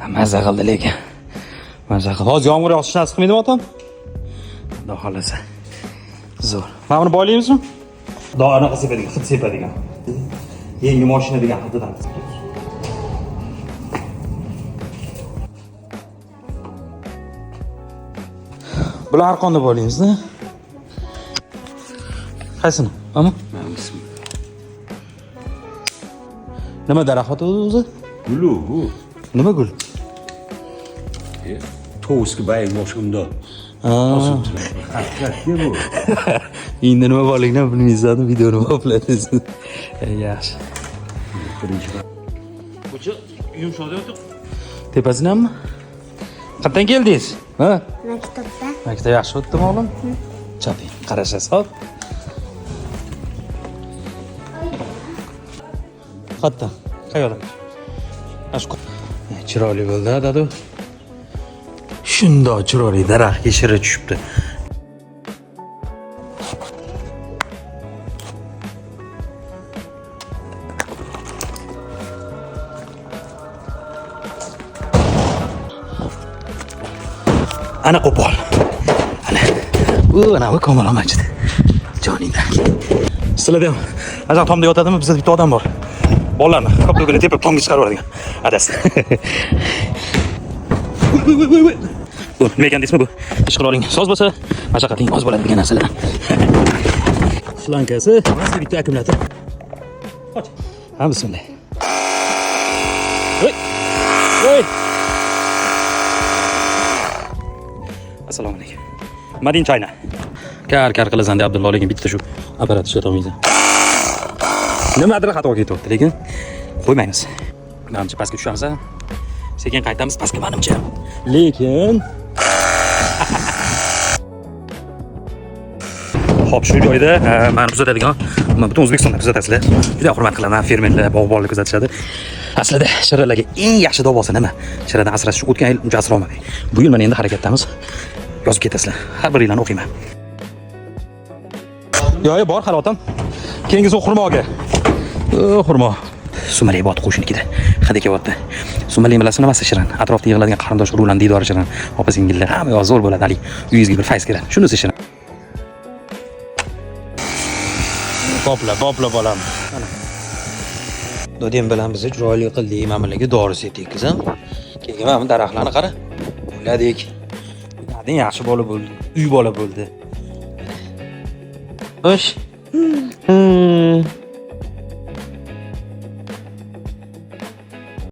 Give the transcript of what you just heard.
Mazza qildi lekin. Mazza qildi. Hozir yomg'ir yog'ishi nasib qilmaydimi otam? Xudo xolasa. Zo'r. Mana buni boylaymizmi? Xudo anaqa sepadigan, hid sepadigan. Yangi mashina degan hididan. Bular har qanday boylaymiz-da. Qaysini? Mana. Nima daraxt o'zi? Gulu bu. Nima gul? To'sqi bayg boshimda. Bu. Endi nima borligini bilmaysiz-da, videoni boplaysiz. Yaxshi. Birinchi. Ko'cha yumshoqda tepasini hammi? Qayerdan keldingiz? Ha? Maktabdan. Maktab yaxshi o'tdimi o'g'lim? Chaping, qarashasiz, hop. Qayerdan? Qayerdan? Ashqo. Chiroyli bo'ldi, dadu. Shundoq chiroyli daraxtga shira tushibdi. Ana qo'pol. Ana kamera machid. Joningdan. Sizlarda ham azam tomda yotadimi? Bizda bitta odam bor. Bolalarni koptogini tepib tomga chiqarib yuboradigan. Adasi. Bu nima ekan deysizmi bu? Ish qila oling. So'z bo'lsa, mashaqqating oz bo'ladi degan narsalar. Slankasi, mana bitta akkumulyator. Qoch. Ha, bismillah. Voy. Voy. Assalomu alaykum. Madin China. Kar qilasan deb Abdulloh lekin bitta shu apparat ishlata olmaysan. Nimadir xato ketyapti, lekin qo'ymaymiz. Menimcha pastga tushamiz. Sekin qaytamiz pastga menimcha. Lekin Xo'p, shu joyda meni kuzatadigan, butun O'zbekistonda kuzatasizlar. Juda hurmat qilaman, fermerlar, bog'bonlar kuzatishadi. Aslida shiralarga eng yaxshi davosi nima? Shiradan asrash uchun o'tgan yil uncha asra olmadik. Bu yil mana endi harakatdamiz. Yozib ketasizlar. Har bir yillarni o'qiyman. Yo'q, bor halotam. Keyingisi xurmoga. Xurmo. Sumali bot qo'shnikida. Hidi kelyapti. Sumali bilasizmi nimasi shirin? Atrofda yig'iladigan qarindosh urug'larning didori shirin. Opa-singillar hamma yoz zo'r bo'ladi, Ali. Uyingizga bir fayz kiradi. Shunisi shirin. Bopla bolam. Mana. Dodem bilan biz chiroyli qildik, mamlaga dori setyapmiz, ha? Keyin mana bu daraxtlarni qara. O'yladik. Nadin yaxshi bola bo'ldi. Uy bola bo'ldi. Xo'sh.